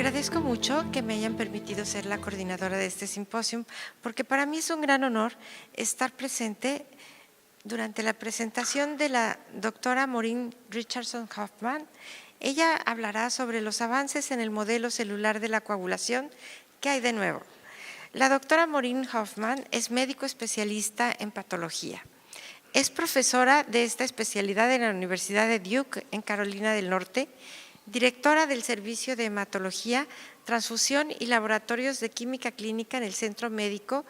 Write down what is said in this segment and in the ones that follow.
Agradezco mucho que me hayan permitido ser la coordinadora de este simposio, porque para mí es un gran honor estar presente durante la presentación de la doctora Maureen Richardson Hoffman. Ella hablará sobre los avances en el modelo celular de la coagulación. ¿Qué hay de nuevo? La doctora Maureen Hoffman es médico especialista en patología. Es profesora de esta especialidad en la Universidad de Duke, en Carolina del Norte, directora del Servicio de Hematología, Transfusión y Laboratorios de Química Clínica en el Centro Médico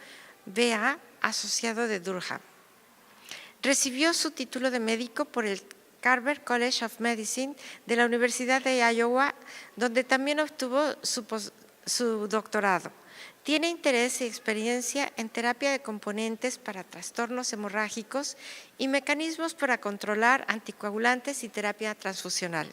VA Asociado de Durham. Recibió su título de médico por el Carver College of Medicine de la Universidad de Iowa, donde también obtuvo su doctorado. Tiene interés y experiencia en terapia de componentes para trastornos hemorrágicos y mecanismos para controlar anticoagulantes y terapia transfusional.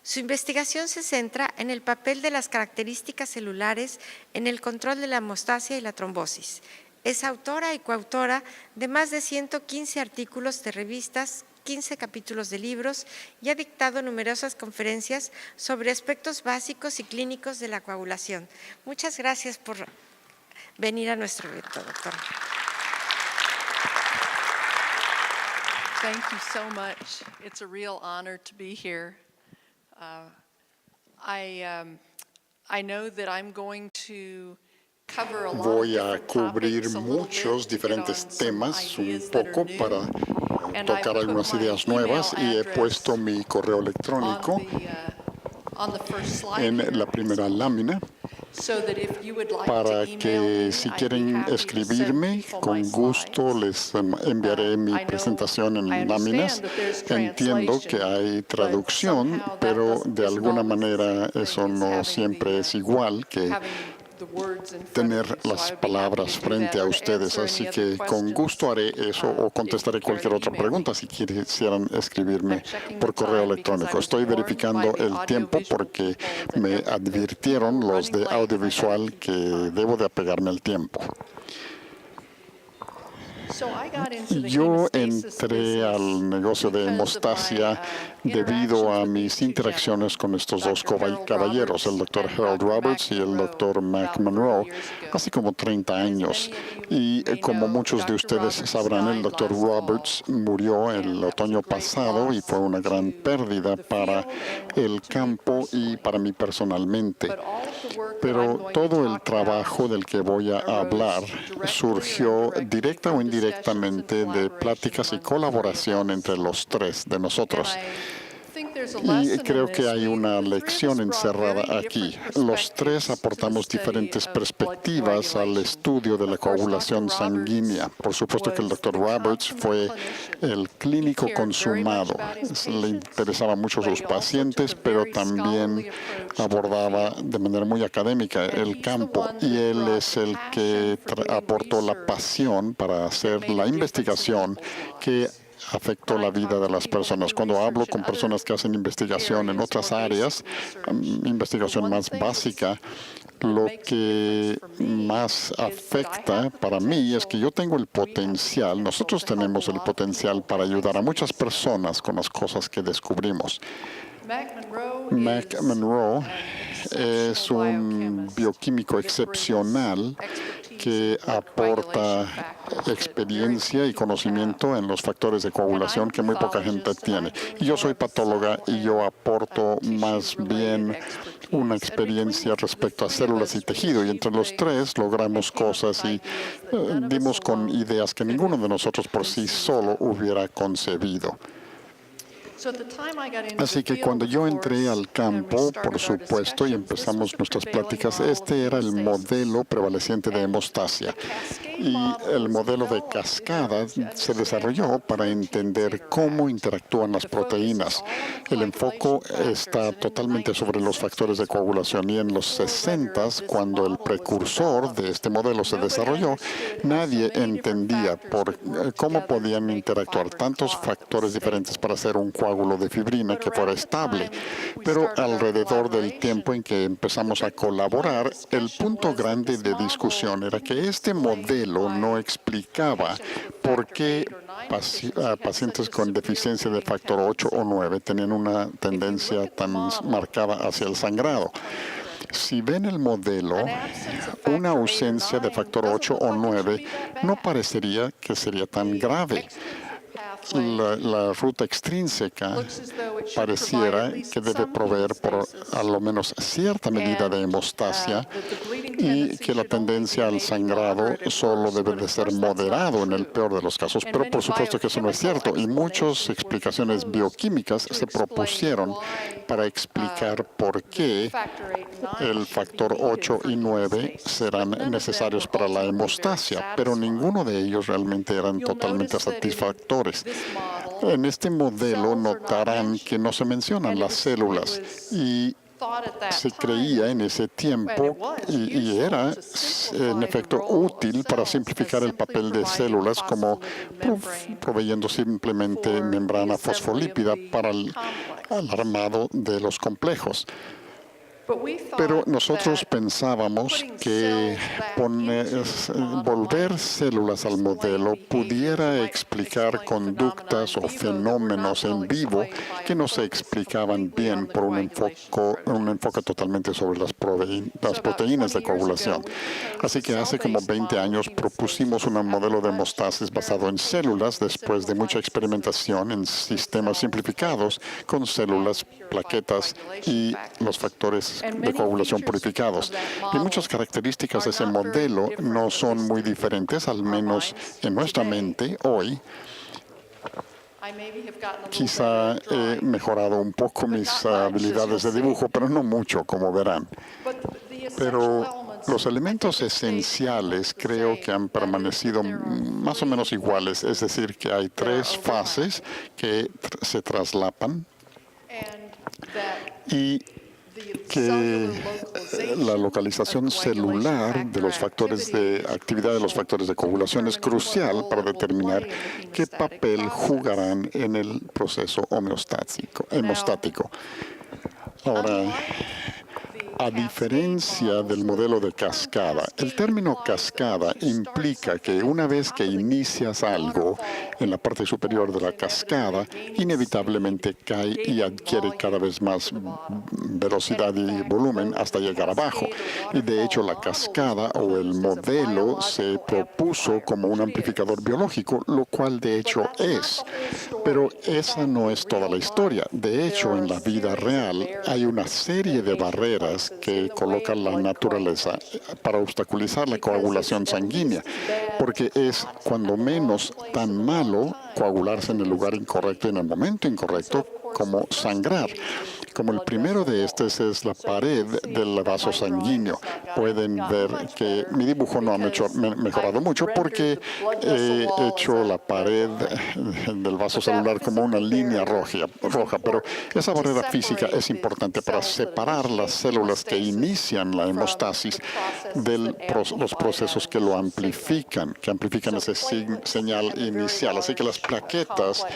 Su investigación se centra en el papel de las características celulares en el control de la hemostasia y la trombosis. Es autora y coautora de más de 115 artículos de revistas, 15 capítulos de libros y ha dictado numerosas conferencias sobre aspectos básicos y clínicos de la coagulación. Muchas gracias por venir a nuestro evento, doctora. Thank you so much. It's a real honor to be here. I know that I'm going to cover a lot of Voy a different cubrir topics, a little muchos bit to hit diferentes on some temas, un ideas that are poco new. para And I've tocar put algunas my ideas email nuevas y he address puesto mi correo electrónico on the first slide en here, la primera lámina so that if you would like para to email que me, si I'd be quieren happy to escribirme, send people con my gusto slides. les enviaré mi I presentación en understand láminas. that there's Entiendo que translation, hay but traducción, somehow that pero de isn't alguna always the manera same eso thing as no having siempre the, es igual que having the words in front of tener you. So las I'd be happy palabras to do frente that a or to ustedes, answer así any other que con questions, gusto haré eso o if contestaré you care cualquier to otra email me. pregunta si quisieran escribirme I'm checking por the correo time because I electrónico. was Estoy warned verificando by the el tiempo audiovisual porque people that me people advirtieron were los running de late and I gotta audiovisual keep que time. debo de apegarme al tiempo. So I got into the Yo hemostasis entré al business negocio de because of my, hemostasia debido a interactions with mis these two interacciones con gentlemen, estos dos Dr. Harold caballeros, el Roberts doctor and Harold Dr. Roberts Mac y el Monroe, doctor Mac about 30 Monroe, years ago. hace como 30 As años. many of you Y may como know, muchos de Dr. ustedes Roberts sabrán, el died doctor last Roberts fall, murió el and that was a otoño great pasado y loss fue una gran to pérdida the para field and el to me campo y personally. para mí personalmente. But all of the work that I'm Pero going to todo el talk trabajo about del que voy a hablar arose directly or surgió indirectly directa o from discussions and indirectamente de pláticas y collaboration among the three of colaboración entre us. los tres de And nosotros. I think there's a Y lesson in creo que this. hay una The three of lección us brought encerrada very aquí. different Los tres perspectives to the aportamos study diferentes of blood perspectivas al coagulation. estudio de la Of course, Dr. coagulación sanguínea. Roberts Por supuesto que el was doctor the Roberts consummate fue clinician. el He clínico cared very much consumado. about his Le patients, interesaban mucho but sus he also pacientes, took a pero very también scholarly approach to the abordaba field. de manera muy académica And el he's the campo. one Y that él brought es the el passion que for doing aportó la research pasión para that hacer made la a difference in investigación people's que lives. afectó When I la vida talk de to las people that personas. do Cuando hablo research in con personas que hacen investigación en areas, otras more áreas, basic research, the investigación one más thing that's básica, that lo makes a difference que for me más is that I afecta have the para mí es que yo tengo el we have the potencial, nosotros potential to help a tenemos el lot of potencial people para by ayudar a things we muchas discover. personas con las cosas que descubrimos. Mac Monroe Mac is Monroe an es exceptional un biochemist bioquímico that brings excepcional expertise in que the blood coagulation aporta factors that very experiencia few y people conocimiento have. en los factores de And I'm a coagulación que muy poca gente pathologist, and I tiene. bring Y yo soy more of a patóloga cell y yo and aporto más tissue-related bien una expertise. And experiencia between respecto a the three of células y us, we tejido. Y entre achieved los things tres logramos and came up with cosas y ideas that none of us dimos con alone ideas que could ninguno have de nosotros por sí conceived solo of. hubiera concebido. So at the time I got into Así the que field, cuando of yo entré course, al and we campo, por started our supuesto, y discussions, this was empezamos the nuestras prevailing pláticas, model of este era el hemostasis. modelo prevaleciente de And hemostasia. the cascade Y model el was modelo de developed in cascada order to se understand desarrolló how para proteins entender cómo interact. interactúan las The focus is proteínas. all on the El coagulation enfoque factors, está and in the totalmente sobre los factores de 1960s, when coagulación y en the los forerunner 60, of this cuando el model was precursor developed, de este modelo se nobody desarrolló, understood how so nadie many different entendía factors could work cómo together to podían make a interactuar fibrin tantos clot that was factores diferentes stable. para hacer un coágulo de fibrina But que fuera around the estable. time we Pero started our alrededor del tiempo en collaboration, que the empezamos a big point of colaborar, el discussion punto was that grande this de model discusión era que didn't este explain modelo no why explicaba patients with por factor qué 8 or 9 deficiency had pacientes such a con severe deficiencia de bleeding factor 8 o tendency. 9 tenían una If you look tendencia at the tan model, marcada you hacia el see that there's sangrado. plenty of corrections. Si ven el modelo, an absence of factor una 8 or ausencia de 9 factor doesn't 8 look o like it should 9 be that no bad. parecería que sería tan grave. Pathway La ruta extrínseca looks as though it should provide pareciera at least que debe some proveer por hemostasis. a lo menos cierta medida de And, hemostasia that the bleeding y tendency que la should only tendencia be al maybe sangrado moderate at solo worst, debe but de of ser course that's not moderado en el true. peor de los casos, And pero many por supuesto que eso no es cierto. Y muchas biochemical explicaciones explanations bioquímicas were se proposed to propusieron explain para why, explicar por qué factor 8 and 9 el should be factor needed 8 for y 9 hemostasis, serán but none of them necesarios were para la ultimately very hemostasia, pero satisfying. ninguno de ellos realmente eran You'll totalmente notice that in satisfactores. this model, En este modelo cells are not notarán que no se mencionan and las células y thought at that se time, creía en ese tiempo y era en efecto útil para simplificar el papel de células como proveyendo simplemente membrana fosfolípida para el armado de los complejos. Pero nosotros pensábamos que volver células al modelo pudiera explicar conductas o fenómenos en vivo que no se explicaban bien por un enfoque totalmente sobre las proteínas de coagulación. Así que hace como 20 años propusimos un modelo de hemostasis basado en células después de mucha experimentación en sistemas simplificados con células, plaquetas y los factores de coagulación purificados. Y muchas características de ese modelo no son muy diferentes, al menos en nuestra mente hoy. Quizá he mejorado un poco mis habilidades de dibujo, pero no mucho, como verán. Pero los elementos esenciales creo que han permanecido más o menos iguales, es decir, que hay tres fases que se traslapan y que la localización celular de los factores de actividad de los factores de coagulación es crucial para determinar qué papel jugarán en el proceso hemostático. Ahora, a diferencia del modelo de cascada, el término cascada implica que una vez que inicias algo en la parte superior de la cascada, inevitablemente cae y adquiere cada vez más velocidad y volumen hasta llegar abajo. Y de hecho, la cascada o el modelo se propuso como un amplificador biológico, lo cual de hecho es. Pero esa no es toda la historia. De hecho, en la vida real hay una serie de barreras que coloca la naturaleza para obstaculizar la coagulación sanguínea, porque es cuando menos tan malo coagularse en el lugar incorrecto y en el momento incorrecto como sangrar. Como el primero de estos es la pared del vaso sanguíneo. Pueden ver que mi dibujo no ha mejorado mucho porque he hecho la pared del vaso celular como una línea roja, pero esa barrera física es importante para separar las células que inician la hemostasis de los procesos que lo amplifican, ese señal inicial. Así que las plaquetas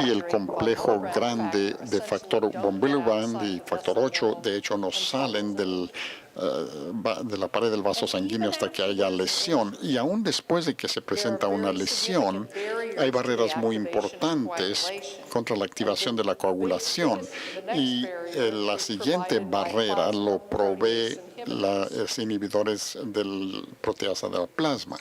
y el complejo grande de factor von Willebrand y factor 8, de hecho, no salen de la pared del vaso sanguíneo hasta que haya lesión. Y aún después de que se presenta una lesión, hay barreras muy importantes contra la activación de la coagulación. Y la siguiente barrera lo provee los inhibidores del proteasa del plasma.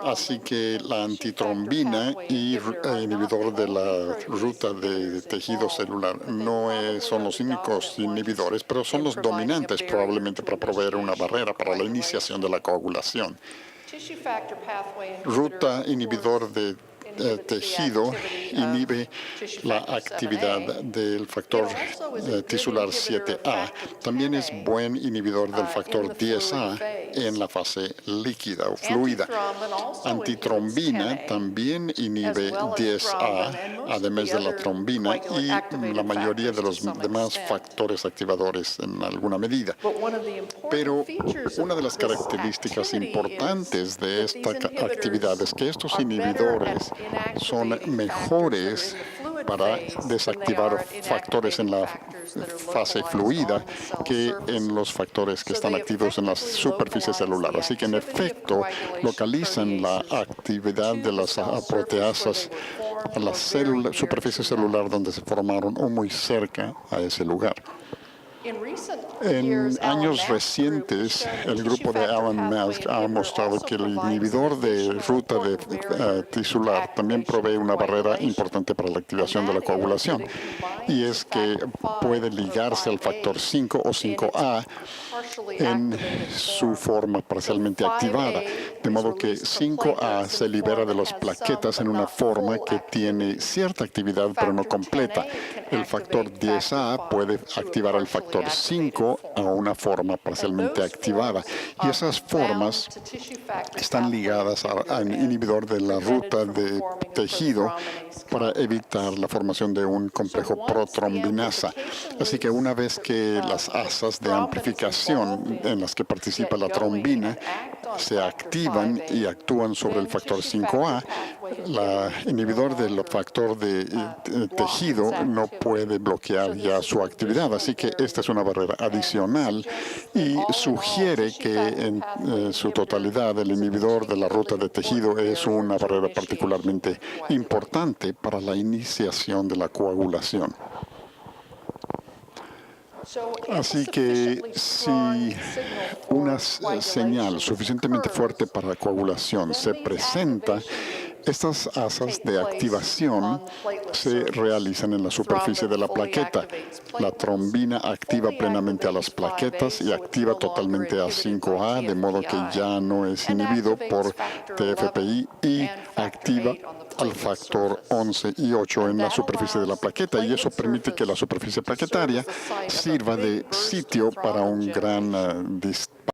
Así que la antitrombina y inhibidor de la ruta de tejido celular no son los únicos inhibidores, pero son los dominantes probablemente para proveer una barrera para la iniciación de la coagulación. Ruta inhibidor de tejido inhibe la actividad del factor tisular 7A. También es buen inhibidor del factor 10A en la fase líquida o fluida. Antitrombina también inhibe 10A, además de la trombina y la mayoría de los demás factores activadores en alguna medida. Pero una de las características importantes de esta actividad es que estos inhibidores son mejores para desactivar factores en la fase fluida que en los factores que están activos en la superficie celular. Así que, en efecto, localizan la actividad de las proteasas a la superficie celular donde se formaron o muy cerca a ese lugar. En años recientes, el grupo de Alan Mask ha mostrado que el inhibidor de ruta tisular también provee una barrera importante para la activación de la coagulación, y es que puede ligarse al factor 5 o 5A en su forma parcialmente activada, de modo que 5A se libera de las plaquetas en una forma que tiene cierta actividad pero no completa. El factor 10A puede activar al factor 5 a una forma parcialmente activada, y esas formas están ligadas al inhibidor de la ruta de tejido para evitar la formación de un complejo protrombinasa. Así que una vez que las asas de amplificación en las que participa la trombina se activan y actúan sobre el factor 5A, el inhibidor del factor de tejido no puede bloquear ya su actividad. Así que esta es una barrera adicional y sugiere que en su totalidad el inhibidor de la ruta de tejido es una barrera particularmente importante para la iniciación de la coagulación. Así que si una señal suficientemente fuerte para la coagulación se presenta, estas asas de activación se realizan en la superficie de la plaqueta. La trombina activa plenamente a las plaquetas y activa totalmente a 5A, de modo que ya no es inhibido por TFPI, y activa al factor 11 y 8 en la superficie de la plaqueta, y eso permite que la superficie plaquetaria sirva de sitio para un gran disparo